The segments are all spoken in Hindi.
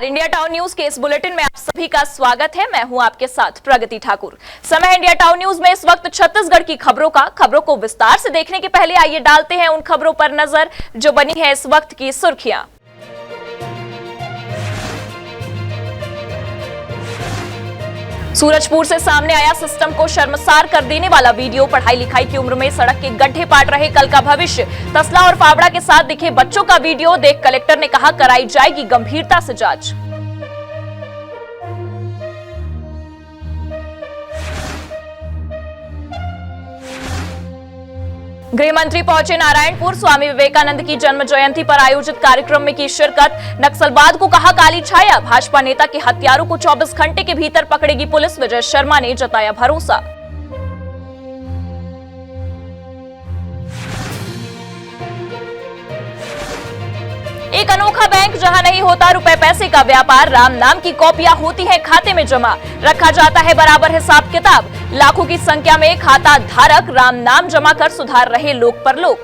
इंडिया टाउन न्यूज के इस बुलेटिन में आप सभी का स्वागत है। मैं हूं आपके साथ प्रगति ठाकुर। समय है इंडिया टाउन न्यूज में इस वक्त छत्तीसगढ़ की खबरों का। खबरों को विस्तार से देखने के पहले आइए डालते हैं उन खबरों पर नजर जो बनी है इस वक्त की सुर्खियां। सूरजपुर से सामने आया सिस्टम को शर्मसार कर देने वाला वीडियो। पढ़ाई लिखाई की उम्र में सड़क के गड्ढे पाट रहे कल का भविष्य। तसला और फावड़ा के साथ दिखे बच्चों का वीडियो देख कलेक्टर ने कहा कराई जाएगी गंभीरता से जांच। गृह मंत्री पहुंचे नारायणपुर। स्वामी विवेकानंद की जन्म जयंती पर आयोजित कार्यक्रम में की शिरकत। नक्सलवाद को कहा काली छाया। भाजपा नेता के हत्यारों को 24 घंटे के भीतर पकड़ेगी पुलिस। विजय शर्मा ने जताया भरोसा। एक अनोखा बैंक जहां नहीं होता रुपए पैसे का व्यापार। राम नाम की कॉपियां होती हैं खाते में जमा। रखा जाता है बराबर हिसाब किताब। लाखों की संख्या में खाता धारक राम नाम जमा कर सुधार रहे लोक परलोक।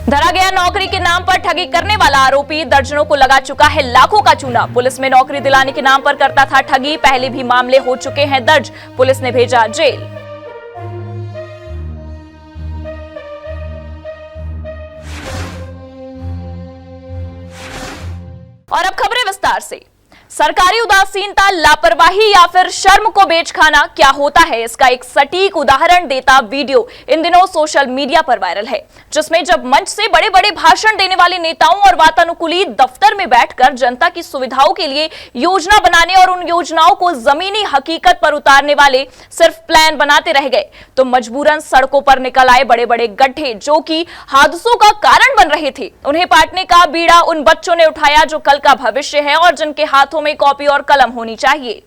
धरा गया नौकरी के नाम पर ठगी करने वाला आरोपी। दर्जनों को लगा चुका है लाखों का चूना। पुलिस में नौकरी दिलाने के नाम पर करता था ठगी। पहले भी मामले हो चुके हैं दर्ज। पुलिस ने भेजा जेल। और अब खबरें विस्तार से। सरकारी उदासीनता, लापरवाही या फिर शर्म को बेच खाना क्या होता है, इसका एक सटीक उदाहरण देता वीडियो इन दिनों सोशल मीडिया पर वायरल है, जिसमें जब मंच से बड़े बड़े भाषण देने वाले नेताओं और वातानुकूलित दफ्तर में बैठकर जनता की सुविधाओं के लिए योजना बनाने और उन योजनाओं को जमीनी हकीकत पर उतारने वाले सिर्फ प्लान बनाते रह गए तो मजबूरन सड़कों पर निकल आए बड़े बड़े गड्ढे जो कि हादसों का कारण बन रहे थे। उन्हें पाटने का बीड़ा उन बच्चों ने उठाया जो कल का भविष्य है और जिनके हाथों में कॉपी और कलम होनी चाहिए।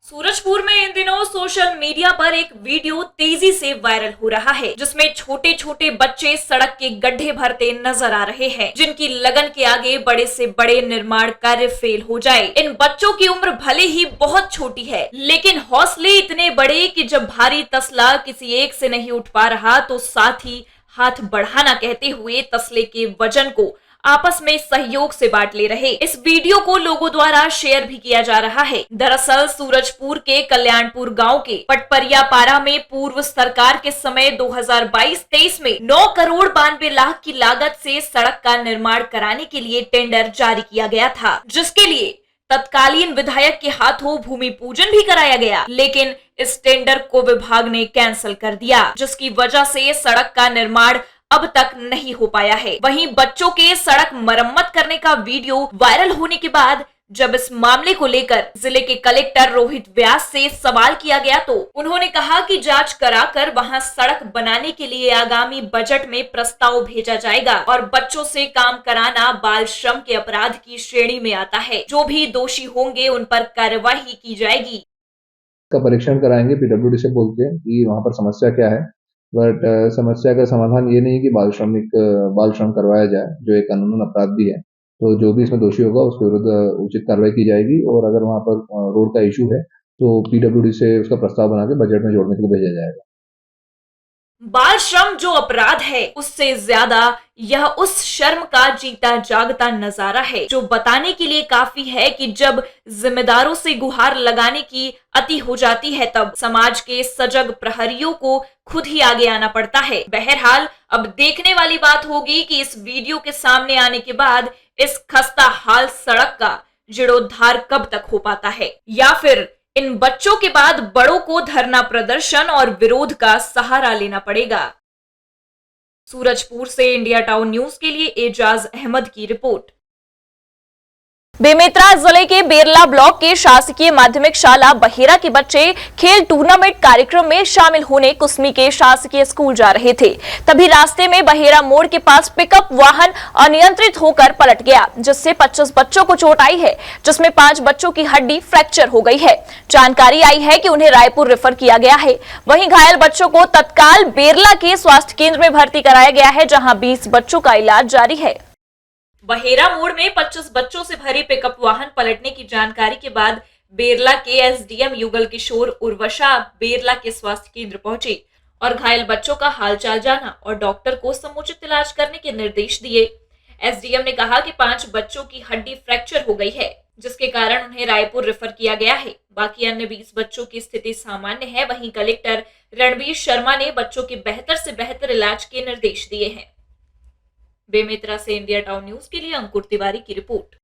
सूरजपुर में इन दिनों सोशल मीडिया पर एक वीडियो तेजी से वायरल हो रहा है, जिसमें छोटे छोटे बच्चे सड़क के गड्ढे भरते नजर आ रहे हैं, जिनकी लगन के आगे बड़े से बड़े निर्माण कार्य फेल हो जाए। इन बच्चों की उम्र भले ही बहुत छोटी है, लेकिन हौसले इतने बड़े कि जब भारी तसला किसी एक से नहीं उठ पा रहा तो साथ ही हाथ बढ़ाना कहते हुए तसले के वजन को आपस में सहयोग से बांट ले रहे। इस वीडियो को लोगों द्वारा शेयर भी किया जा रहा है। दरअसल सूरजपुर के कल्याणपुर गांव के पटपरिया पारा में पूर्व सरकार के समय 2022-23 में 9 करोड़ 92 लाख की लागत से सड़क का निर्माण कराने के लिए टेंडर जारी किया गया था, जिसके लिए तत्कालीन विधायक के हाथों भूमि पूजन भी कराया गया, लेकिन इस टेंडर को विभाग ने कैंसिल कर दिया, जिसकी वजह से सड़क का निर्माण अब तक नहीं हो पाया है। वहीं बच्चों के सड़क मरम्मत करने का वीडियो वायरल होने के बाद जब इस मामले को लेकर जिले के कलेक्टर रोहित व्यास से सवाल किया गया तो उन्होंने कहा कि जांच कराकर वहां सड़क बनाने के लिए आगामी बजट में प्रस्ताव भेजा जाएगा और बच्चों से काम कराना बाल श्रम के अपराध की श्रेणी में आता है। जो भी दोषी होंगे उन पर कार्रवाई की जाएगी। का परीक्षण कराएंगे पीडब्ल्यूडी से बोल के कि वहाँ पर समस्या क्या है, बट समस्या का समाधान ये नहीं कि बाल श्रम करवाया जाए, जो एक कानूनन अपराध भी है। तो जो भी इसमें दोषी होगा उसके विरुद्ध उचित कार्रवाई की जाएगी और अगर वहाँ पर रोड का इशू है तो पीडब्ल्यूडी से उसका प्रस्ताव बना के बजट में जोड़ने के लिए भेजा जाएगा। बाल श्रम जो अपराध है उससे ज्यादा यह उस शर्म का जीता जागता नजारा है जो बताने के लिए काफी है कि जब जिम्मेदारों से गुहार लगाने की अति हो जाती है तब समाज के सजग प्रहरियों को खुद ही आगे आना पड़ता है। बहरहाल अब देखने वाली बात होगी कि इस वीडियो के सामने आने के बाद इस खस्ता हाल सड़क का जीर्णोद्धार कब तक हो पाता है या फिर इन बच्चों के बाद बड़ों को धरना प्रदर्शन और विरोध का सहारा लेना पड़ेगा। सूरजपुर से इंडिया टाउन न्यूज के लिए एजाज अहमद की रिपोर्ट। बेमेतरा जिले के बेरला ब्लॉक के शासकीय माध्यमिक शाला बहेरा के बच्चे खेल टूर्नामेंट कार्यक्रम में शामिल होने कुसमी के शासकीय स्कूल जा रहे थे। तभी रास्ते में बहेरा मोड़ के पास पिकअप वाहन अनियंत्रित होकर पलट गया, जिससे 25 बच्चों को चोट आई है, जिसमें 5 बच्चों की हड्डी फ्रैक्चर हो गई है। जानकारी आई है कि उन्हें रायपुर रेफर किया गया है। वहीं घायल बच्चों को तत्काल बेरला के स्वास्थ्य केंद्र में भर्ती कराया गया है, जहां 20 बच्चों का इलाज जारी है। बहेरा मोड़ में 25 बच्चों से भरी पिकअप वाहन पलटने की जानकारी के बाद बेरला के एसडीएम युगल किशोर उर्वशा बेरला के स्वास्थ्य केंद्र पहुंचे और घायल बच्चों का हालचाल जाना और डॉक्टर को समुचित इलाज करने के निर्देश दिए। एसडीएम ने कहा कि 5 बच्चों की हड्डी फ्रैक्चर हो गई है, जिसके कारण उन्हें रायपुर रेफर किया गया है। बाकी अन्य 20 बच्चों की स्थिति सामान्य है। वहीं कलेक्टर रणबीर शर्मा ने बच्चों के बेहतर से बेहतर इलाज के निर्देश दिए हैं। बेमेतरा से इंडिया टाउन न्यूज के लिए अंकुर तिवारी की रिपोर्ट।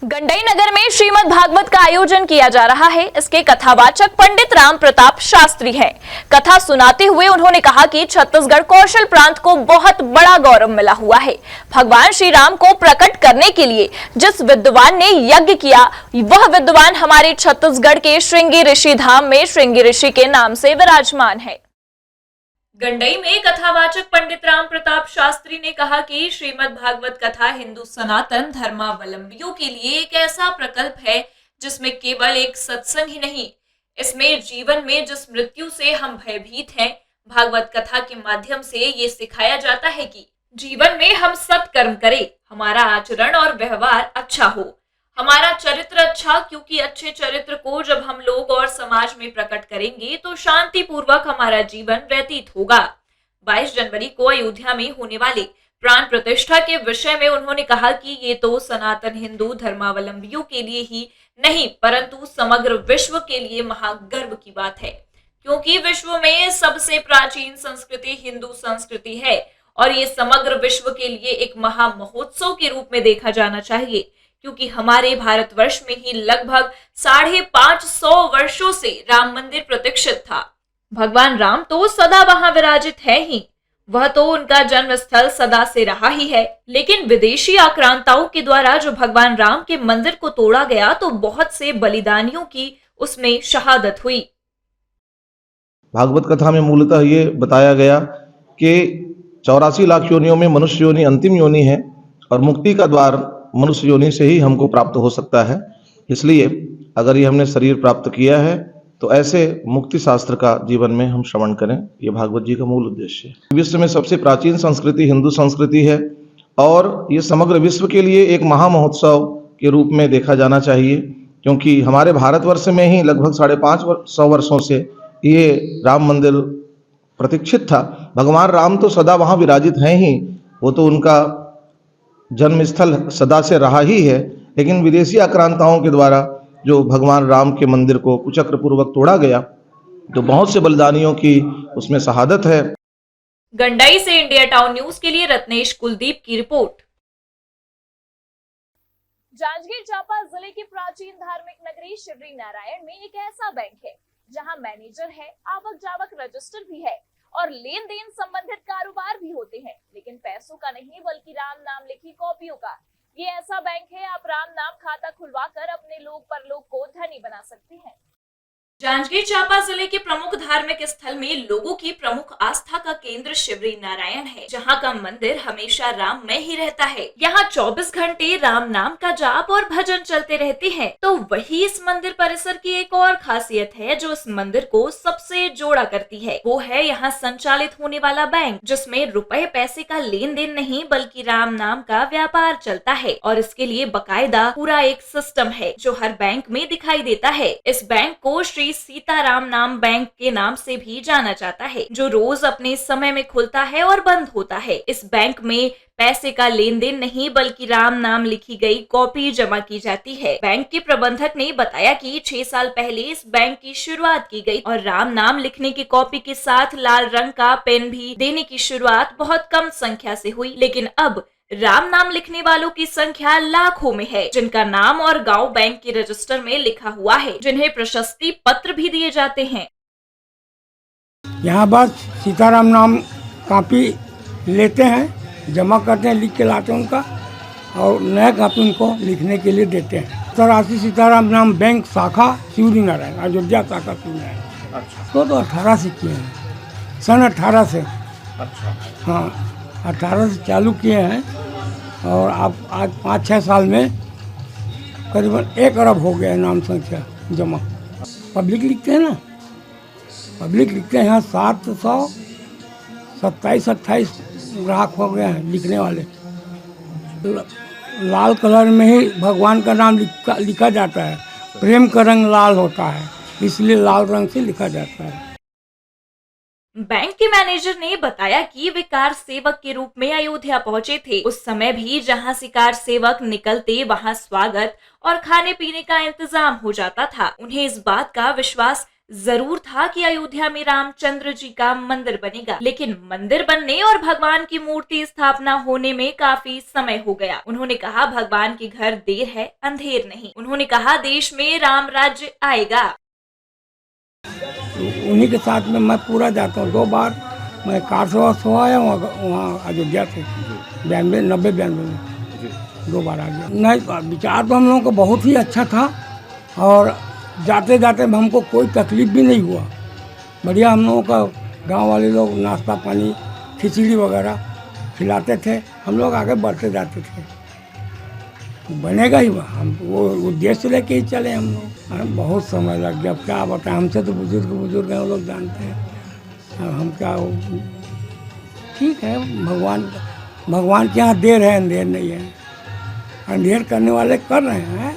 गंडई नगर में श्रीमद् भागवत का आयोजन किया जा रहा है। इसके कथावाचक पंडित राम प्रताप शास्त्री हैं। कथा सुनाते हुए उन्होंने कहा कि छत्तीसगढ़ कौशल प्रांत को बहुत बड़ा गौरव मिला हुआ है। भगवान श्री राम को प्रकट करने के लिए जिस विद्वान ने यज्ञ किया, वह विद्वान हमारे छत्तीसगढ़ के श्रृंगी ऋषि धाम में श्रृंगी ऋषि के नाम से विराजमान है। गंडई में कथावाचक पंडित राम प्रताप शास्त्री ने कहा कि श्रीमद् भागवत कथा हिंदू सनातन धर्मावलंबियों के लिए एक ऐसा प्रकल्प है जिसमें केवल एक सत्संग ही नहीं, इसमें जीवन में जिस मृत्यु से हम भयभीत हैं, भागवत कथा के माध्यम से ये सिखाया जाता है कि जीवन में हम सत्कर्म करें, हमारा आचरण और व्यवहार अच्छा हो, हमारा चरित्र अच्छा, क्योंकि अच्छे चरित्र को जब हम लोग और समाज में प्रकट करेंगे तो शांति पूर्वक हमारा जीवन व्यतीत होगा। 22 जनवरी को अयोध्या में होने वाले प्राण प्रतिष्ठा के विषय में उन्होंने कहा कि ये तो सनातन हिंदू धर्मावलंबियों के लिए ही नहीं, परंतु समग्र विश्व के लिए महागर्व की बात है, क्योंकि विश्व में सबसे प्राचीन संस्कृति हिंदू संस्कृति है और ये समग्र विश्व के लिए एक महा महोत्सव के रूप में देखा जाना चाहिए, क्योंकि हमारे भारतवर्ष में ही लगभग 550 वर्षों से राम मंदिर प्रतीक्षित था। भगवान राम तो सदा वहां विराजित है ही, वह तो उनका जन्म स्थल सदा से रहा ही है, लेकिन विदेशी आक्रांताओं के द्वारा जो भगवान राम के मंदिर को तोड़ा गया तो बहुत से बलिदानियों की उसमें शहादत हुई। भागवत कथा में मूलतः ये बताया गया कि 84 लाख योनियों में मनुष्य योनि अंतिम योनि है और मुक्ति का द्वार मनुष्य योनि से ही हमको प्राप्त हो सकता है। इसलिए अगर ये हमने शरीर प्राप्त किया है तो ऐसे मुक्ति शास्त्र का जीवन में हम श्रवण करें, ये भागवत जी का मूल उद्देश्य है। विश्व में सबसे प्राचीन संस्कृति हिंदू संस्कृति है और ये समग्र विश्व के लिए एक महा महोत्सव के रूप में देखा जाना चाहिए, क्योंकि हमारे भारतवर्ष में ही लगभग 550 वर्षों से ये राम मंदिर प्रतीक्षित था। भगवान राम तो सदा वहाँ विराजित हैं ही, वो तो उनका जन्म स्थल सदा से रहा ही है, लेकिन विदेशी आक्रांताओं के द्वारा जो भगवान राम के मंदिर को कुचक्र पूर्वक तोड़ा गया तो बहुत से बलिदानियों की उसमें शहादत है। गंडई से इंडिया टाउन न्यूज के लिए रत्नेश कुलदीप की रिपोर्ट। जांजगीर चांपा जिले की प्राचीन धार्मिक नगरी शिवरी नारायण में एक ऐसा बैंक है जहां मैनेजर है, आवक जावक रजिस्टर भी है और लेन देन संबंधित कारोबार भी होते हैं, लेकिन पैसों का नहीं बल्कि राम नाम लिखी कॉपियों का। ये ऐसा बैंक है, आप राम नाम खाता खुलवाकर अपने लोग परलोक को धनी बना सकते हैं। जांजगीर चांपा जिले के प्रमुख धार्मिक स्थल में लोगों की प्रमुख आस्था का केंद्र शिवरी नारायण है, जहां का मंदिर हमेशा राम में ही रहता है। यहाँ 24 घंटे राम नाम का जाप और भजन चलते रहते हैं। तो वही इस मंदिर परिसर की एक और खासियत है जो इस मंदिर को सबसे जोड़ा करती है, वो है यहाँ संचालित होने वाला बैंक, जिसमें रुपए पैसे का लेन देन नहीं बल्कि राम नाम का व्यापार चलता है और इसके लिए बकायदा पूरा एक सिस्टम है जो हर बैंक में दिखाई देता है। इस बैंक को श्री सीताराम नाम बैंक के नाम से भी जाना जाता है, जो रोज अपने समय में खुलता है और बंद होता है। इस बैंक में पैसे का लेन देन नहीं बल्कि राम नाम लिखी गई कॉपी जमा की जाती है। बैंक के प्रबंधक ने बताया कि 6 साल पहले इस बैंक की शुरुआत की गई और राम नाम लिखने की कॉपी के साथ लाल रंग का पेन भी देने की शुरुआत बहुत कम संख्या से हुई, लेकिन अब राम नाम लिखने वालों की संख्या लाखों में है, जिनका नाम और गांव बैंक के रजिस्टर में लिखा हुआ है, जिन्हें प्रशस्ति पत्र भी दिए जाते हैं। यहाँ बस सीताराम नाम कॉपी लेते हैं, जमा करते हैं, लिख के लाते हैं उनका और नया कॉपी उनको लिखने के लिए देते हैं। 84 सीताराम नाम बैंक शाखा शिवरी नारायण, अयोध्या शाखा शिवरी नारायण। अच्छा। तो 18 से किए हैं, सन 18 से। अच्छा। हाँ, 18 से चालू किए हैं और आप आज 5-6 साल में करीबन 1 अरब हो गया है नाम संख्या जमा। पब्लिक लिखते हैं ना, पब्लिक लिखते हैं। यहाँ 727-28 ग्राहक हो गए हैं लिखने वाले। लाल कलर में ही भगवान का नाम लिखा जाता है, प्रेम का रंग लाल होता है, इसलिए लाल रंग से लिखा जाता है। बैंक के मैनेजर ने बताया कि वे कार सेवक के रूप में अयोध्या पहुंचे थे। उस समय भी जहां से कार सेवक निकलते वहां स्वागत और खाने पीने का इंतजाम हो जाता था। उन्हें इस बात का विश्वास जरूर था कि अयोध्या में रामचंद्र जी का मंदिर बनेगा, लेकिन मंदिर बनने और भगवान की मूर्ति स्थापना होने में काफी समय हो गया। उन्होंने कहा, भगवान के घर देर है, अंधेर नहीं। उन्होंने कहा, देश में राम राज्य आएगा। उन्हीं के साथ में मैं पूरा जाता हूँ। 2 बार मैं कार से आया वहाँ अयोध्या से 92 में 2 बार आ गया। नहीं, विचार तो हम लोगों को बहुत ही अच्छा था और जाते जाते हमको कोई तकलीफ भी नहीं हुआ। बढ़िया हम लोगों का गांव वाले लोग नाश्ता पानी खिचड़ी वगैरह खिलाते थे, हम लोग आगे बढ़ते जाते थे। बनेगा ही वह, हम वो उद्देश्य लेके ही चले हम लोग। बहुत समय लग गया, अब क्या बताएं, हमसे तो बुजुर्ग हैं, वो लोग जानते हैं। हम क्या, ठीक है, भगवान के यहाँ देर है, अंधेर नहीं है। अंधेर करने वाले कर रहे हैं,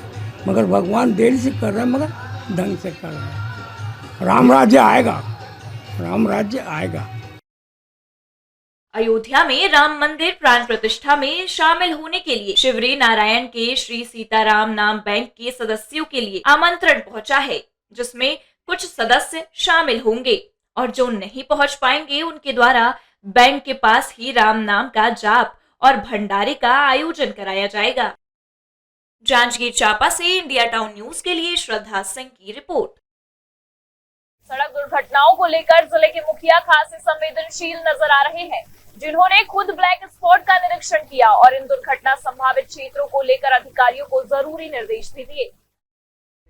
मगर भगवान देरी से कर रहे हैं, मगर ढंग से कर रहे हैं। राम राज्य आएगा, राम राज्य आएगा। अयोध्या में राम मंदिर प्राण प्रतिष्ठा में शामिल होने के लिए शिवरी नारायण के श्री सीताराम नाम बैंक के सदस्यों के लिए आमंत्रण पहुंचा है, जिसमें कुछ सदस्य शामिल होंगे और जो नहीं पहुंच पाएंगे उनके द्वारा बैंक के पास ही राम नाम का जाप और भंडारे का आयोजन कराया जाएगा। जांजगीर चांपा से इंडिया टाउन न्यूज के लिए श्रद्धा सिंह की रिपोर्ट। सड़क दुर्घटनाओं को लेकर जिले के मुखिया खासे संवेदनशील नजर आ रहे हैं, जिन्होंने खुद ब्लैक स्पॉट का निरीक्षण किया और इन दुर्घटना संभावित क्षेत्रों को लेकर अधिकारियों को जरूरी निर्देश भी दिए।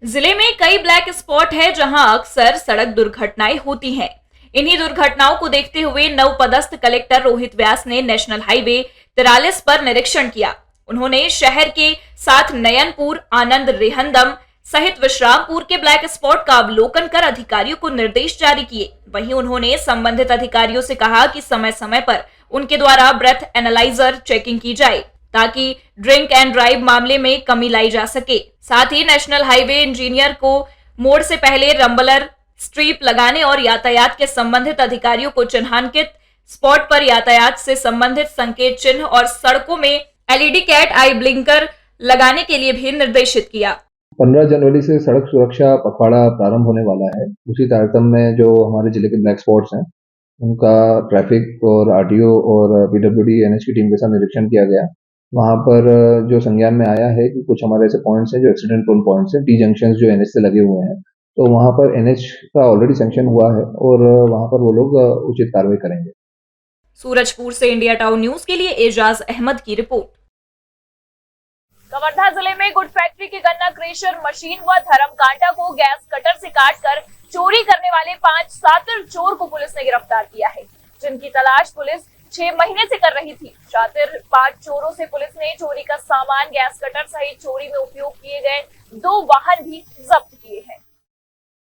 जिले में कई ब्लैक स्पॉट है जहां अक्सर सड़क दुर्घटनाएं होती हैं। इन्हीं दुर्घटनाओं को देखते हुए नवपदस्थ कलेक्टर रोहित व्यास ने नेशनल हाईवे 43 पर निरीक्षण किया। उन्होंने शहर के साथ नयनपुर, आनंद रेहंदम सहित विश्रामपुर के ब्लैक स्पॉट का अवलोकन कर अधिकारियों को निर्देश जारी किए। वहीं उन्होंने संबंधित अधिकारियों से कहा कि समय समय पर उनके द्वारा ब्रेथ एनालाइजर चेकिंग की जाए ताकि ड्रिंक एंड ड्राइव मामले में कमी लाई जा सके। साथ ही नेशनल हाईवे इंजीनियर को मोड़ से पहले रंबलर स्ट्रीप लगाने और यातायात के संबंधित अधिकारियों को चिन्हांकित स्पॉट पर यातायात से संबंधित संकेत चिन्ह और सड़कों में एलईडी कैट आई ब्लिंकर लगाने के लिए भी निर्देशित किया। 15 जनवरी से सड़क सुरक्षा पखवाड़ा प्रारंभ होने वाला है। उसी तारतम्य में जो हमारे जिले के ब्लैक स्पॉट्स हैं, उनका ट्रैफिक और आरटीओ और पीडब्ल्यूडी एनएच की टीम के साथ निरीक्षण किया गया। वहां पर जो संज्ञान में आया है कि कुछ हमारे ऐसे पॉइंट्स हैं जो एक्सीडेंट प्रोन पॉइंट्स हैं, टी जंक्शंस जो एनएच से लगे हुए हैं, तो वहां पर एनएच का ऑलरेडी सैंक्शन हुआ है और वहां पर वो लोग उचित कार्रवाई करेंगे। सूरजपुर से इंडिया टाउन न्यूज के लिए एजाज अहमद की रिपोर्ट। कवर्धा जिले में गुड फैक्ट्री के गन्ना क्रेशर मशीन व धर्मकांटा को गैस कटर से काटकर चोरी करने वाले 5 शातिर चोर को पुलिस ने गिरफ्तार किया है, जिनकी तलाश पुलिस 6 महीने से कर रही थी। शातिर 5 चोरों से पुलिस ने चोरी का सामान, गैस कटर सहित चोरी में उपयोग किए गए 2 वाहन भी जब्त किए हैं।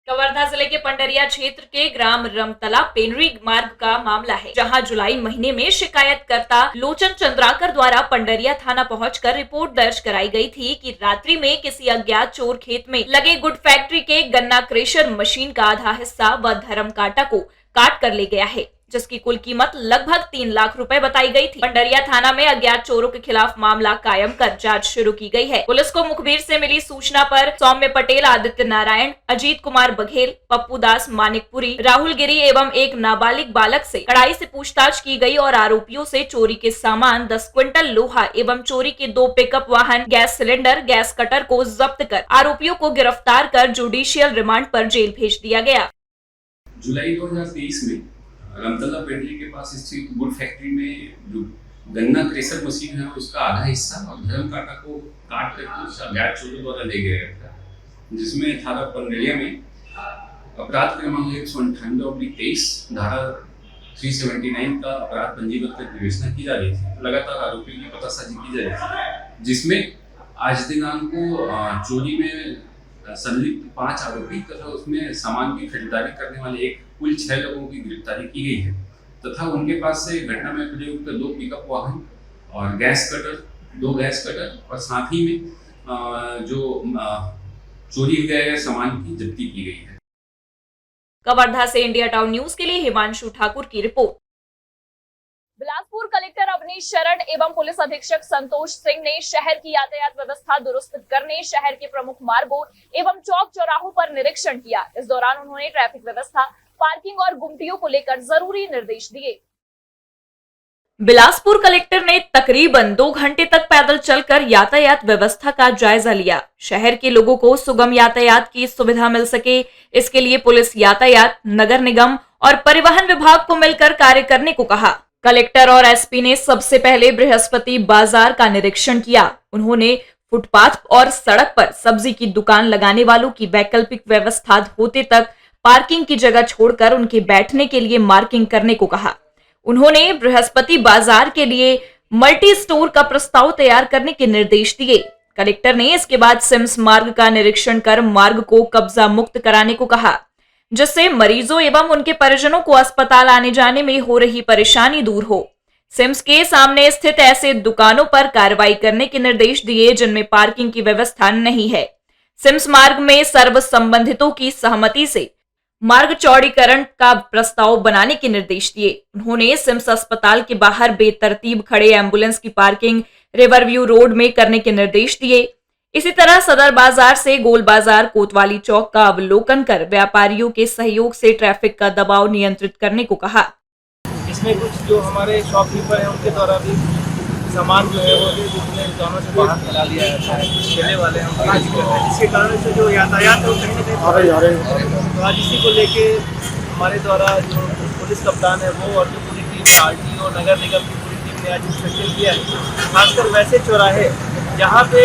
कवर्धा जिले के पंडरिया क्षेत्र के ग्राम रमतला पेनरी मार्ग का मामला है, जहां जुलाई महीने में शिकायतकर्ता लोचन चंद्राकर द्वारा पंडरिया थाना पहुंचकर रिपोर्ट दर्ज कराई गई थी कि रात्रि में किसी अज्ञात चोर खेत में लगे गुड फैक्ट्री के गन्ना क्रेशर मशीन का आधा हिस्सा व धर्म कांटा को काट कर ले गया है, जिसकी कुल कीमत लगभग 3 लाख रुपए बताई गई थी। पंडरिया थाना में अज्ञात चोरों के खिलाफ मामला कायम कर जांच शुरू की गई है। पुलिस को मुखबिर से मिली सूचना पर सौम्य पटेल, आदित्य नारायण, अजीत कुमार बघेल, पप्पू दास मानिकपुरी, राहुल गिरी एवं एक नाबालिग बालक से कड़ाई से पूछताछ की गई और आरोपियों से चोरी के सामान 10 क्विंटल लोहा एवं चोरी के 2 पिकअप वाहन, गैस सिलेंडर, गैस कटर को जब्त कर आरोपियों को गिरफ्तार कर जुडिशियल रिमांड पर जेल भेज दिया गया। जुलाई 2023 में रमतला पेंड्री के पास स्थित गुड फैक्ट्री में जो गन्ना क्रेशर मशीन है उसका आधा हिस्सा और धर्म कांटा को काट कर अज्ञात चोरों द्वारा ले गया था, जिसमें थाना पंडरिया में अपराध क्रमांक 198/23 धारा 379 का अपराध पंजीबद्ध कर विवेचना की जा रही थी। लगातार आरोपियों की पतासाजी की जा रही थी, जिसमें आज दिनांक को चोरी में संलिप्त 5 आरोपी तथा उसमें सामान की खरीदारी करने वाले कुल 6 लोगों की गिरफ्तारी की गई है तथा उनके पास से घटना में प्रयुक्त 2 पिकअप वाहन और 2 गैस कटर और साथ ही में जो चोरी गए सामान की जब्ती की गई है। कवर्धा से इंडिया टाउन न्यूज के लिए हिमांशु ठाकुर की रिपोर्ट। बिलासपुर कलेक्टर अवनीश शरण एवं पुलिस अधीक्षक संतोष सिंह ने शहर की यातायात व्यवस्था दुरुस्त करने, शहर के प्रमुख मार्गों एवं चौक चौराहों पर निरीक्षण किया। इस दौरान उन्होंने ट्रैफिक व्यवस्था, पार्किंग और गुमटियों को लेकर जरूरी निर्देश दिए। बिलासपुर कलेक्टर ने तकरीबन 2 घंटे तक पैदल चलकर यातायात व्यवस्था का जायजा लिया। शहर के लोगों को सुगम यातायात की सुविधा मिल सके, इसके लिए पुलिस, यातायात, नगर निगम और परिवहन विभाग को मिलकर कार्य करने को कहा। कलेक्टर और एसपी ने सबसे पहले बृहस्पति बाजार का निरीक्षण किया। उन्होंने फुटपाथ और सड़क पर सब्जी की दुकान लगाने वालों की वैकल्पिक व्यवस्था होते तक पार्किंग की जगह छोड़कर उनके बैठने के लिए मार्किंग करने को कहा। उन्होंने बृहस्पति बाजार के लिए मल्टी स्टोर का प्रस्ताव तैयार करने के निर्देश दिए। कलेक्टर ने इसके बाद सिम्स मार्ग का निरीक्षण कर मार्ग को कब्जा मुक्त कराने को कहा, जिससे मरीजों एवं उनके परिजनों को अस्पताल आने जाने में हो रही परेशानी दूर हो। सिम्स के सामने स्थित ऐसे दुकानों पर कार्रवाई करने के निर्देश दिए जिनमें पार्किंग की व्यवस्था नहीं है। सिम्स मार्ग में सर्व संबंधितों की सहमति से मार्ग चौड़ीकरण का प्रस्ताव बनाने के निर्देश दिए। उन्होंने सिम्स अस्पताल के बाहर बेतरतीब खड़े एम्बुलेंस की पार्किंग रिवरव्यू रोड में करने के निर्देश दिए। इसी तरह सदर बाजार से गोल बाजार, कोतवाली चौक का अवलोकन कर व्यापारियों के सहयोग से ट्रैफिक का दबाव नियंत्रित करने को कहा। इसमें कुछ जो हमारे शॉपकीपर हैं उनके द्वारा भी सामान जो है वो भी दुकानों से बाहर निकाला लिया जाता है। ठेले वाले हम जिसके कारण से जो यातायात है वो कहीं ना कहीं तो आज इसी को लेके हमारे द्वारा जो पुलिस कप्तान है वो और जो पूरी टीम आरटी और नगर निगम की पूरी टीम ने आज इंस्पेक्शन किया है। खासकर वैसे चौराहे जहाँ पे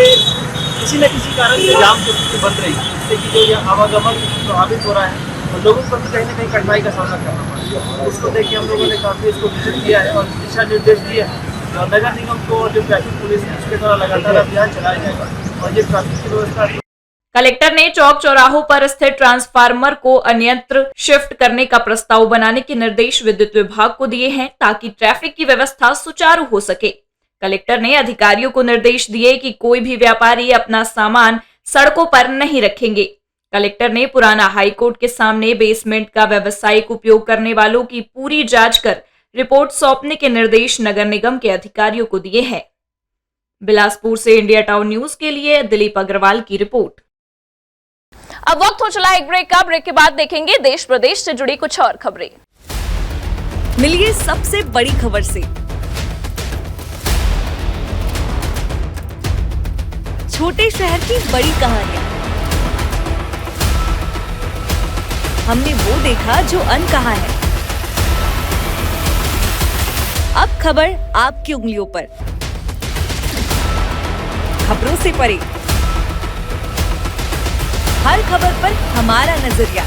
किसी न किसी कारण से जाम की स्थिति बन रही है, जिससे कि जो यह आवागमन प्रभावित हो रहा है और लोगों को कहीं ना कहीं कठिनाई का सामना करना पड़ रहा है। उसको देख के हम लोगों ने काफ़ी इसको विजिट किया है और दिशा निर्देश दिए हैं और नगर निगम को और जो ट्रैफिक पुलिस है उसके द्वारा लगातार अभियान चलाया जाएगा और ये ट्रैफिक की व्यवस्था। कलेक्टर ने चौक चौराहों पर स्थित ट्रांसफार्मर को अन्यत्र शिफ्ट करने का प्रस्ताव बनाने के निर्देश विद्युत विभाग को दिए हैं ताकि ट्रैफिक की व्यवस्था सुचारू हो सके। कलेक्टर ने अधिकारियों को निर्देश दिए कि कोई भी व्यापारी अपना सामान सड़कों पर नहीं रखेंगे। कलेक्टर ने पुराना हाईकोर्ट के सामने बेसमेंट का व्यावसायिक उपयोग करने वालों की पूरी जांच कर रिपोर्ट सौंपने के निर्देश नगर निगम के अधिकारियों को दिए हैं। बिलासपुर से इंडिया टाउन न्यूज के लिए दिलीप अग्रवाल की रिपोर्ट। अब वक्त हो चला एक ब्रेक का। ब्रेक के बाद देखेंगे देश प्रदेश से जुड़ी कुछ और खबरें। मिलिए सबसे बड़ी खबर से। छोटे शहर की बड़ी कहानियां। हमने वो देखा जो अनकहा है। अब खबर आपकी उंगलियों पर। खबरों से परे, हर खबर पर हमारा नजरिया।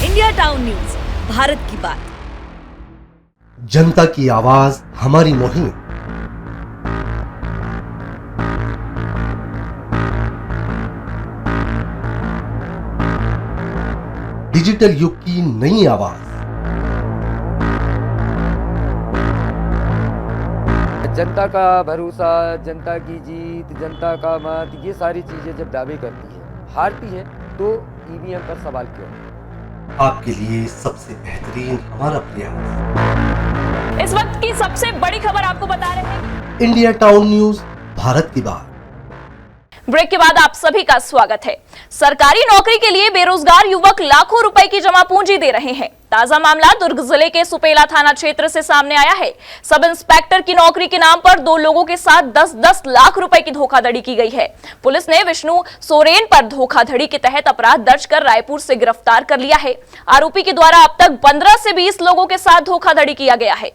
इंडिया टाउन न्यूज, भारत की बात। जनता की आवाज हमारी मुहिम। डिजिटल युग की नई आवाज। जनता का भरोसा, जनता की जीत, जनता का मत, ये सारी चीजें जब दावे करती है, हारती है तो ईवीएम पर सवाल क्यों? आपके लिए सबसे बेहतरीन हमारा प्रयास। इस वक्त की सबसे बड़ी खबर आपको बता रहे हैं इंडिया टाउन न्यूज, भारत की बात। ब्रेक के बाद आप सभी का स्वागत है। सरकारी नौकरी के लिए बेरोजगार युवक लाखों रुपए की जमा पूंजी दे रहे हैं। ताजा मामला दुर्ग जिले के सुपेला थाना क्षेत्र से सामने आया है। सब इंस्पेक्टर की नौकरी के नाम पर 2 लोगों के साथ 10-10 लाख रुपए की धोखाधड़ी की गई है। पुलिस ने विष्णु सोरेन पर धोखाधड़ी के तहत अपराध दर्ज कर रायपुर से गिरफ्तार कर लिया है। आरोपी के द्वारा अब तक 15 से 20 लोगों के साथ धोखाधड़ी किया गया है।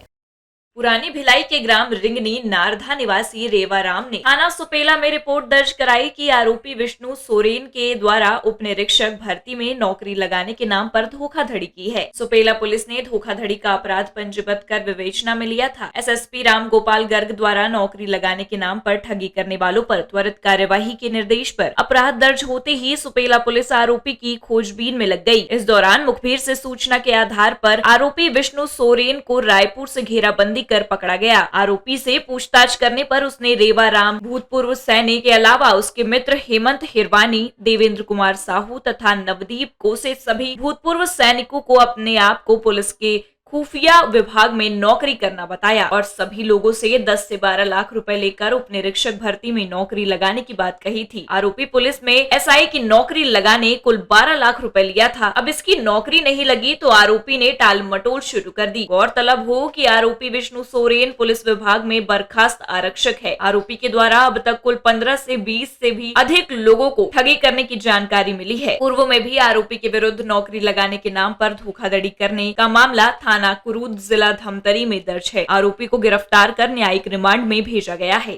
पुरानी भिलाई के ग्राम रिंगनी नारधा निवासी रेवाराम ने थाना सुपेला में रिपोर्ट दर्ज कराई कि आरोपी विष्णु सोरेन के द्वारा उप निरीक्षक भर्ती में नौकरी लगाने के नाम पर धोखाधड़ी की है। सुपेला पुलिस ने धोखाधड़ी का अपराध पंजीबद्ध कर विवेचना में लिया था। एसएसपी राम गोपाल गर्ग द्वारा नौकरी लगाने के नाम पर ठगी करने वालों पर त्वरित कार्यवाही के निर्देश पर अपराध दर्ज होते ही सुपेला पुलिस आरोपी की खोजबीन में लग गई। इस दौरान मुखबिर से सूचना के आधार पर आरोपी विष्णु सोरेन को रायपुर से घेराबंदी लेकर पकड़ा गया। आरोपी से पूछताछ करने पर उसने रेवा राम, भूतपूर्व सैनिक के अलावा उसके मित्र हेमंत हिरवानी, देवेंद्र कुमार साहू तथा नवदीप को से सभी भूतपूर्व सैनिकों को अपने आप को पुलिस के खुफिया विभाग में नौकरी करना बताया और सभी लोगों से 10 से 12 लाख रुपए लेकर उप निरीक्षक भर्ती में नौकरी लगाने की बात कही थी। आरोपी पुलिस में एसआई की नौकरी लगाने कुल 12 लाख रुपए लिया था। अब इसकी नौकरी नहीं लगी तो आरोपी ने टाल मटोल शुरू कर दी। गौरतलब हो कि आरोपी विष्णु सोरेन पुलिस विभाग में बर्खास्त आरक्षक है। आरोपी के द्वारा अब तक कुल 15 से 20 से भी अधिक लोगों को ठगी करने की जानकारी मिली है। पूर्व में भी आरोपी के विरुद्ध नौकरी लगाने के नाम पर धोखाधड़ी करने का मामला थाना कुरूद जिला धमतरी में दर्ज है। आरोपी को गिरफ्तार कर न्यायिक रिमांड में भेजा गया है।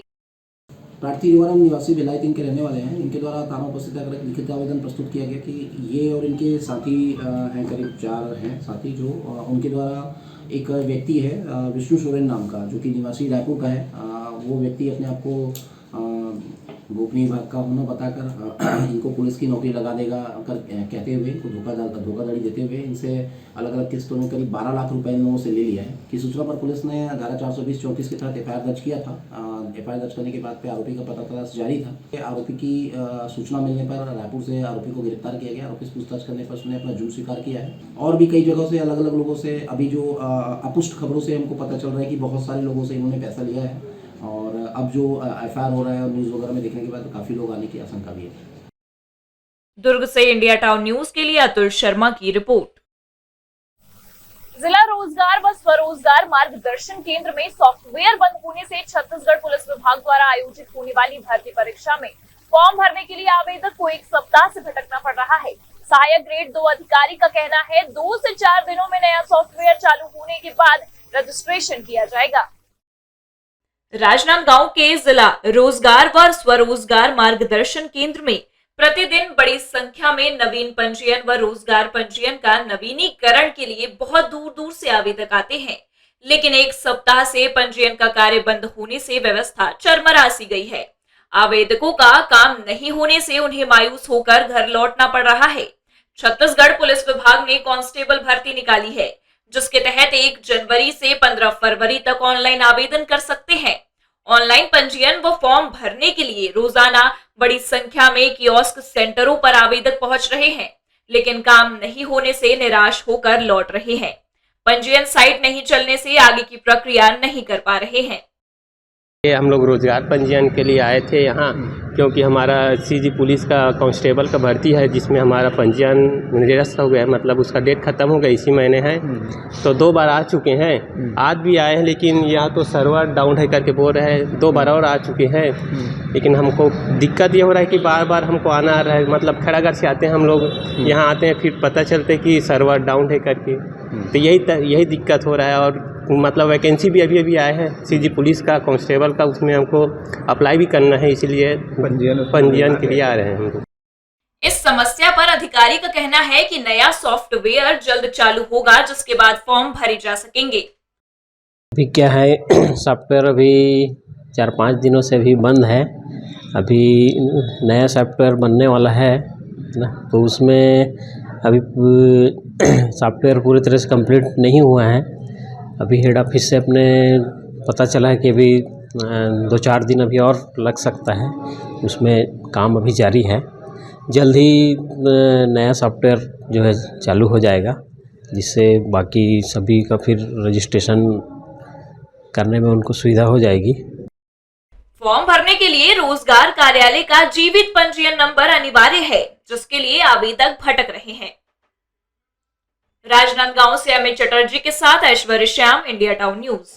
प्रार्थी युवाराम निवासी भिलाई 3 के रहने वाले हैं। इनके द्वारा थाना उपस्थित आकर लिखित आवेदन प्रस्तुत किया गया कि ये और इनके साथी हैं, करीब 4 हैं साथी, जो उनके द्वारा एक व्यक्ति है विष्णु सोरेन नाम का, जो कि निवासी रायपुर का है। वो व्यक्ति अपने आप को गोपनीय विभाग का होना बताकर इनको पुलिस की नौकरी लगा देगा कर कहते हुए इनको धोखाधड़ी देते हुए इनसे अलग अलग किस्तों में करीब 12 लाख रुपए इन लोगों से ले लिया है। की सूचना पर पुलिस ने धारा 420-34 के तहत एफआईआर दर्ज किया था। एफआईआर दर्ज करने के बाद पे आरोपी का पता तलाश जारी था। आरोपी की सूचना मिलने पर रायपुर से आरोपी को गिरफ्तार किया गया। आरोपी से पूछताछ करने पर उसने अपना जुर्म स्वीकार किया है और भी कई जगहों से अलग अलग लोगों से अभी जो अपुष्ट खबरों से हमको पता चल रहा है कि बहुत सारे लोगों से इन्होंने पैसा लिया है और अब जो एफआईआर हो रहा है और न्यूज वगैरह में देखने के बाद काफी लोग आने की आशंका भी है। दुर्ग से इंडिया टाउन न्यूज के लिए अतुल शर्मा की रिपोर्ट। जिला रोजगार व स्वरोजगार मार्गदर्शन केंद्र में सॉफ्टवेयर बंद होने से छत्तीसगढ़ पुलिस विभाग द्वारा आयोजित होने वाली भर्ती परीक्षा में फॉर्म भरने के लिए आवेदक को 1 सप्ताह से भटकना पड़ रहा है। सहायक ग्रेड 2 अधिकारी का कहना है 2 से 4 दिनों में नया सॉफ्टवेयर चालू होने के बाद रजिस्ट्रेशन किया जाएगा। राजनांदगांव के जिला रोजगार व स्वरोजगार मार्गदर्शन केंद्र में प्रतिदिन बड़ी संख्या में नवीन पंजीयन व रोजगार पंजीयन का नवीनीकरण के लिए बहुत दूर दूर से आवेदक आते हैं, लेकिन 1 सप्ताह से पंजीयन का कार्य बंद होने से व्यवस्था चरमरा सी गई है। आवेदकों का काम नहीं होने से उन्हें मायूस होकर घर लौटना पड़ रहा है। छत्तीसगढ़ पुलिस विभाग ने कांस्टेबल भर्ती निकाली है, जिसके तहत 1 जनवरी से 15 फरवरी तक ऑनलाइन आवेदन कर सकते हैं। ऑनलाइन पंजीयन व फॉर्म भरने के लिए रोजाना बड़ी संख्या में कियोस्क सेंटरों पर आवेदक पहुंच रहे हैं, लेकिन काम नहीं होने से निराश होकर लौट रहे हैं। पंजीयन साइट नहीं चलने से आगे की प्रक्रिया नहीं कर पा रहे हैं। हम लोग रोजगार पंजीयन के लिए आए थे यहाँ, क्योंकि हमारा सीजी पुलिस का कांस्टेबल का भर्ती है, जिसमें हमारा पंजीयन निरस्त हो गया, मतलब उसका डेट ख़त्म हो गया, इसी महीने है। तो 2 बार आ चुके हैं, आज भी आए हैं, लेकिन यहाँ तो सर्वर डाउन है करके बोल रहे हैं। 2 बार और आ चुके हैं, लेकिन हमको दिक्कत ये हो रहा है कि बार बार हमको आना आ रहा है। मतलब खड़ागढ़ से आते हैं हम लोग, यहाँ आते हैं, फिर पता चलते कि सर्वर डाउन है करके, तो यही दिक्कत हो रहा है। और मतलब वैकेंसी भी अभी आए हैं सीजी पुलिस का कांस्टेबल का, उसमें हमको अप्लाई भी करना है, इसलिए पंजीयन के लिए आ रहे हैं हम लोग। इस समस्या पर अधिकारी का कहना है कि नया सॉफ्टवेयर जल्द चालू होगा, जिसके बाद फॉर्म भरे जा सकेंगे। अभी क्या है, सॉफ्टवेयर अभी 4-5 दिनों से अभी बंद है। अभी नया सॉफ्टवेयर बनने वाला है ना, तो उसमें अभी सॉफ्टवेयर पूरी तरह से कंप्लीट नहीं हुआ है। अभी हेड ऑफिस से अपने पता चला है कि अभी 2-4 दिन अभी और लग सकता है, उसमें काम अभी जारी है। जल्द ही नया सॉफ्टवेयर जो है चालू हो जाएगा, जिससे बाकी सभी का फिर रजिस्ट्रेशन करने में उनको सुविधा हो जाएगी। फॉर्म भरने के लिए रोजगार कार्यालय का जीवित पंजीयन नंबर अनिवार्य है, जिसके लिए आवेदक भटक रहे हैं। राजनांदगांव से अमित चटर्जी के साथ ऐश्वर्य श्याम, इंडिया टाउन न्यूज।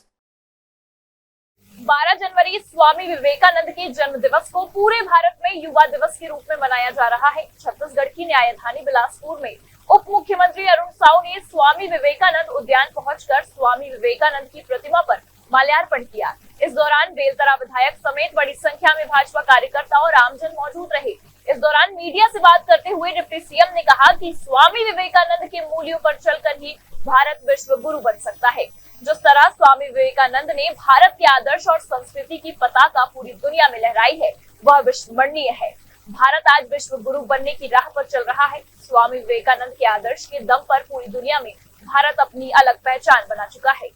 12 जनवरी स्वामी विवेकानंद के जन्म दिवस को पूरे भारत में युवा दिवस के रूप में मनाया जा रहा है। छत्तीसगढ़ की न्यायधानी बिलासपुर में उप मुख्यमंत्री अरुण साहू ने स्वामी विवेकानंद उद्यान पहुंचकर स्वामी विवेकानंद की प्रतिमा पर माल्यार्पण किया। इस दौरान बेलतरा विधायक समेत बड़ी संख्या में भाजपा कार्यकर्ता और आमजन मौजूद रहे। इस दौरान मीडिया से बात करते हुए डिप्टी सीएम ने कहा कि स्वामी विवेकानंद के मूल्यों पर चलकर ही भारत विश्व गुरु बन सकता है। जिस तरह स्वामी विवेकानंद ने भारत के आदर्श और संस्कृति की पताका पूरी दुनिया में लहराई है, वह विस्मरणीय है। भारत आज विश्व गुरु बनने की राह पर चल रहा है। स्वामी विवेकानंद के आदर्श के दम पर पूरी दुनिया में भारत अपनी अलग पहचान बना चुका है।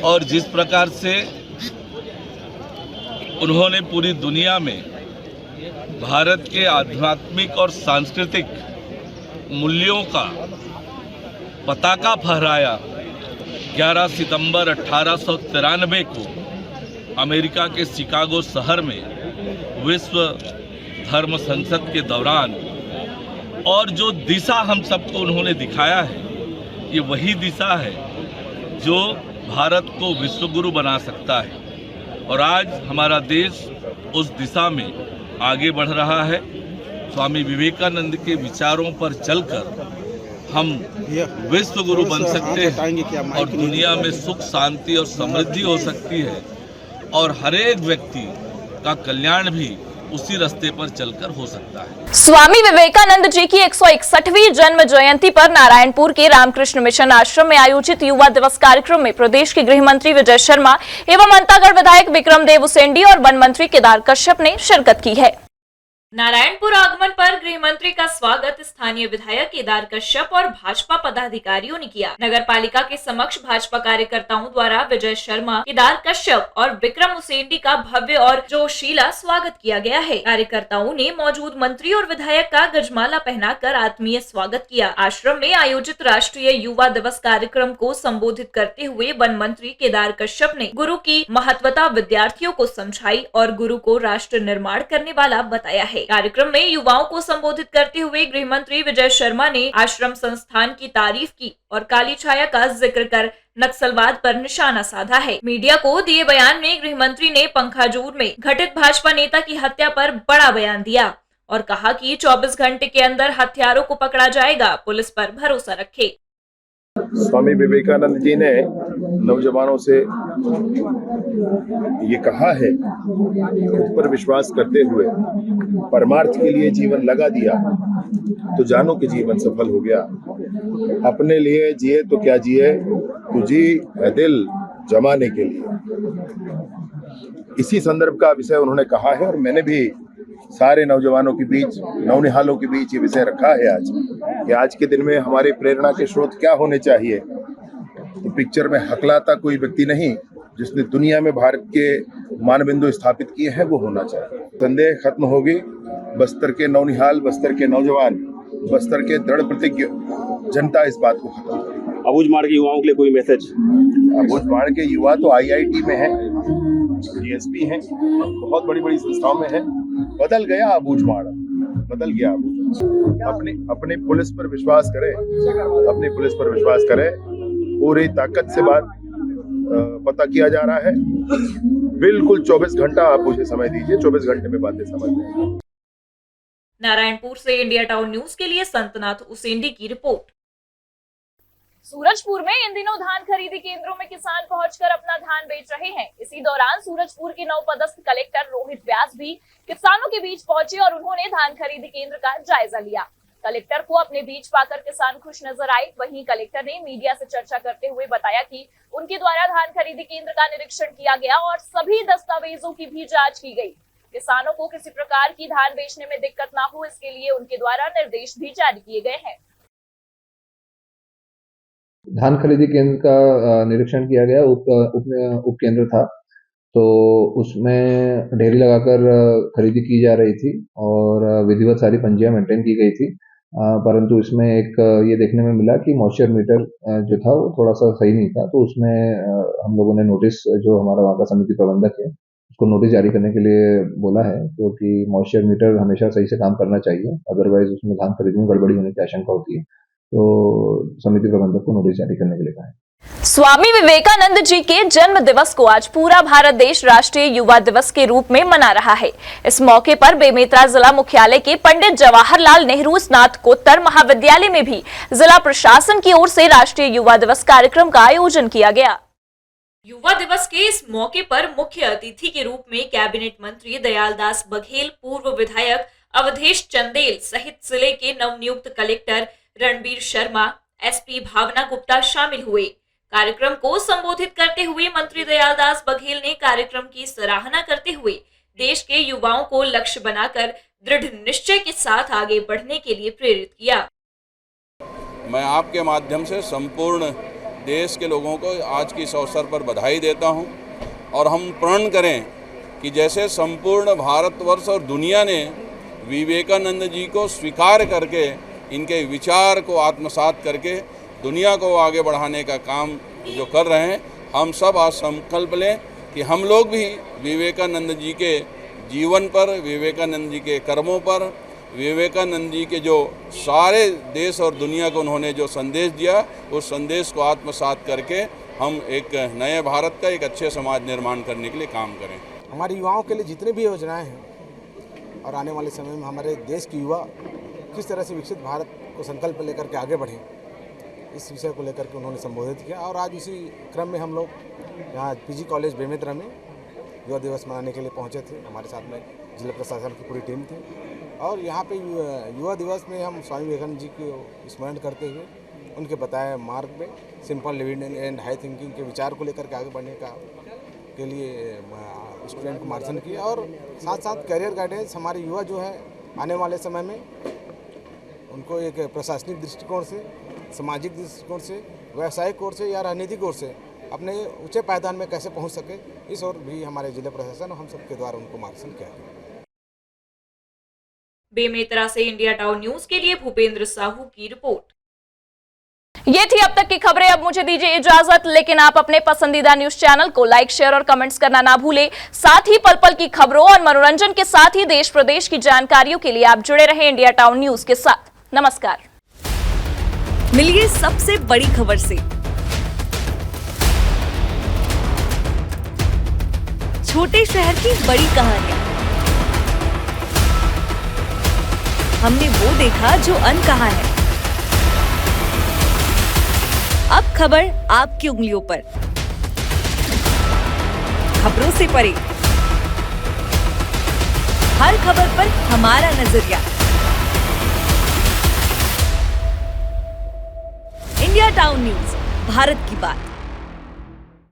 और जिस प्रकार से उन्होंने पूरी दुनिया में भारत के आध्यात्मिक और सांस्कृतिक मूल्यों का पताका फहराया, 11 सितंबर 1893 को अमेरिका के शिकागो शहर में विश्व धर्म संसद के दौरान, और जो दिशा हम सबको उन्होंने दिखाया है, ये वही दिशा है जो भारत को विश्वगुरु बना सकता है। और आज हमारा देश उस दिशा में आगे बढ़ रहा है। स्वामी विवेकानंद के विचारों पर चलकर हम विश्व गुरु बन सकते हैं और दुनिया में सुख, शांति और समृद्धि हो सकती है, और हर एक व्यक्ति का कल्याण भी उसी रास्ते पर चलकर हो सकता है। स्वामी विवेकानंद जी की 161वीं जन्म जयंती पर नारायणपुर के रामकृष्ण मिशन आश्रम में आयोजित युवा दिवस कार्यक्रम में प्रदेश के गृह मंत्री विजय शर्मा एवं अंतागढ़ विधायक विक्रम देव उसेंडी और वन मंत्री केदार कश्यप ने शिरकत की है। नारायणपुर आगमन पर गृह मंत्री का स्वागत स्थानीय विधायक केदार कश्यप और भाजपा पदाधिकारियों ने किया। नगर पालिका के समक्ष भाजपा कार्यकर्ताओं द्वारा विजय शर्मा, केदार कश्यप और विक्रम उसेंडी का भव्य और जोशीला स्वागत किया गया है। कार्यकर्ताओं ने मौजूद मंत्री और विधायक का गजमाला पहनाकर आत्मीय स्वागत किया। आश्रम में आयोजित राष्ट्रीय युवा दिवस कार्यक्रम को संबोधित करते हुए वन मंत्री केदार कश्यप ने गुरु की महत्वता विद्यार्थियों को समझाई और गुरु को राष्ट्र निर्माण करने वाला बताया है। कार्यक्रम में युवाओं को संबोधित करते हुए गृह मंत्री विजय शर्मा ने आश्रम संस्थान की तारीफ की और काली छाया का जिक्र कर नक्सलवाद पर निशाना साधा है। मीडिया को दिए बयान में गृह मंत्री ने पंखाजूर में घटित भाजपा नेता की हत्या पर बड़ा बयान दिया और कहा कि 24 घंटे के अंदर हत्यारों को पकड़ा जाएगा, पुलिस पर भरोसा रखे। स्वामी विवेकानंद जी ने नौजवानों से ये कहा है, खुद पर विश्वास करते हुए परमार्थ के लिए जीवन लगा दिया तो जानो कि जीवन सफल हो गया। अपने लिए जिए तो क्या जिए, तू जी है दिल जमाने के लिए। इसी संदर्भ का विषय उन्होंने कहा है और मैंने भी सारे नौजवानों के बीच, नौनिहालों के बीच ये विषय रखा है आज कि आज के दिन में हमारे प्रेरणा के स्रोत क्या होने चाहिए। तो पिक्चर में हकलाता कोई व्यक्ति नहीं जिसने दुनिया में भारत के मानबिंदु स्थापित किए हैं, वो होना चाहिए। संदेह खत्म होगी। बस्तर के नौनिहाल, बस्तर के नौजवान, बस्तर के दृढ़ प्रतिज्ञ जनता इस बात को खत्म करेगी। अबूझमाड़ के युवाओं के लिए कोई मैसेज? अबूझमाड़ के युवा तो IIT में हैं, DSP हैं, बहुत बड़ी बड़ी संस्थाओं में हैं। बदल गया अबूझमाड़, बदल गया अबूझमाड़। अपनी पुलिस पर विश्वास करें, अपनी पुलिस पर विश्वास करें। पूरी ताकत से बात पता किया जा रहा है। बिल्कुल 24 घंटा आप मुझे समय दीजिए, 24 घंटे में बातें समझ लें। नारायणपुर से इंडिया टाउन न्यूज के लिए संतनाथ उसेंडी की रिपोर्ट। सूरजपुर में इन दिनों धान खरीदी केंद्रों में किसान पहुंचकर अपना धान बेच रहे हैं। इसी दौरान सूरजपुर के नवपदस्थ कलेक्टर रोहित व्यास भी किसानों के बीच पहुंचे और उन्होंने धान खरीदी केंद्र का जायजा लिया। कलेक्टर को अपने बीच पाकर किसान खुश नजर आए। वहीं कलेक्टर ने मीडिया से चर्चा करते हुए बताया कि उनके द्वारा धान खरीदी केंद्र का निरीक्षण किया गया और सभी दस्तावेजों की भी जाँच की गयी। किसानों को किसी प्रकार की धान बेचने में दिक्कत न हो, इसके लिए उनके द्वारा निर्देश भी जारी किए गए हैं। धान खरीदी केंद्र का निरीक्षण किया गया। उप केंद्र था, तो उसमें ढेरी लगाकर खरीदी की जा रही थी और विधिवत सारी पंजियां मेंटेन की गई थी। परंतु इसमें एक ये देखने में मिला कि मॉइस्चर मीटर जो था वो थोड़ा सा सही नहीं था, तो उसमें हम लोगों ने नोटिस, जो हमारा वहाँ का समिति प्रबंधक है, उसको नोटिस जारी करने के लिए बोला है, क्योंकि मॉइस्चर मीटर हमेशा सही से काम करना चाहिए, अदरवाइज उसमें धान खरीदी में गड़बड़ी होने की आशंका होती है। तो समिति प्रबंधक को नोटिस जारी करने के लिए कहा है। स्वामी विवेकानंद जी के जन्म दिवस को आज पूरा भारत देश राष्ट्रीय युवा दिवस के रूप में मना रहा है। इस मौके पर बेमेतरा जिला मुख्यालय के पंडित जवाहरलाल नेहरू स्नातकोत्तर महाविद्यालय में भी जिला प्रशासन की ओर से राष्ट्रीय युवा दिवस कार्यक्रम का आयोजन किया गया। युवा दिवस के इस मौके पर मुख्य अतिथि के रूप में कैबिनेट मंत्री दयालदास बघेल, पूर्व विधायक अवधेश चंदेल सहित जिले के नवनियुक्त कलेक्टर रणबीर शर्मा, SP भावना गुप्ता शामिल हुए। कार्यक्रम को संबोधित करते हुए मंत्री दयालदास बघेल ने कार्यक्रम की सराहना करते हुए देश के युवाओं को लक्ष्य बनाकर दृढ़ निश्चय के साथ आगे बढ़ने के लिए प्रेरित किया। मैं आपके माध्यम से संपूर्ण देश के लोगों को आज के इस अवसर पर बधाई देता हूं और हम प्रण करें कि जैसे संपूर्ण भारतवर्ष और दुनिया ने विवेकानंद जी को स्वीकार करके इनके विचार को आत्मसात करके दुनिया को आगे बढ़ाने का काम जो कर रहे हैं, हम सब आज संकल्प लें कि हम लोग भी विवेकानंद जी के जीवन पर, विवेकानंद जी के कर्मों पर, विवेकानंद जी के जो सारे देश और दुनिया को उन्होंने जो संदेश दिया, उस संदेश को आत्मसात करके हम एक नए भारत का, एक अच्छे समाज निर्माण करने के लिए काम करें। हमारे युवाओं के लिए जितनी भी योजनाएं हैं और आने वाले समय में हमारे देश के युवा किस तरह से विकसित भारत को संकल्प लेकर के आगे बढ़ें, इस विषय को लेकर के उन्होंने संबोधित किया। और आज इसी क्रम में हम लोग यहाँ पीजी कॉलेज बेमेतरा में युवा दिवस मनाने के लिए पहुँचे थे। हमारे साथ में जिला प्रशासन की पूरी टीम थी और यहाँ पे युवा दिवस में हम स्वामी विवेकानंद जी को स्मरण करते हुए उनके बताए मार्ग में simple living and high thinking के विचार को लेकर के आगे बढ़ने के लिए स्टूडेंट को मार्गदर्शन किया और साथ साथ करियर गाइडेंस हमारे युवा जो है आने वाले समय में उनको एक प्रशासनिक दृष्टिकोण से, सामाजिक दृष्टिकोण से, व्यावसायिक ओर से या राजनीतिक ओर से अपने ऊंचे पायदान में कैसे पहुंच सके, इस ओर भी हमारे जिला प्रशासन और हम सबके द्वारा उनको मार्गदर्शन किया है। बेमेतरा से इंडिया टाउन न्यूज के लिए भूपेंद्र साहू की रिपोर्ट। ये थी अब तक की खबरें। अब मुझे दीजिए इजाजत, लेकिन आप अपने पसंदीदा न्यूज चैनल को लाइक, शेयर और कमेंट्स करना ना भूलें। साथ ही पल पल की खबरों और मनोरंजन के साथ ही देश प्रदेश की जानकारियों के लिए आप जुड़े रहें इंडिया टाउन न्यूज के साथ। नमस्कार। मिलिए सबसे बड़ी खबर से, छोटे शहर की बड़ी कहानियां। हमने वो देखा जो अनकहा है। अब खबर आपकी उंगलियों पर, खबरों से परे, हर खबर पर हमारा नजरिया। इंडिया टाउन न्यूज, भारत की बात।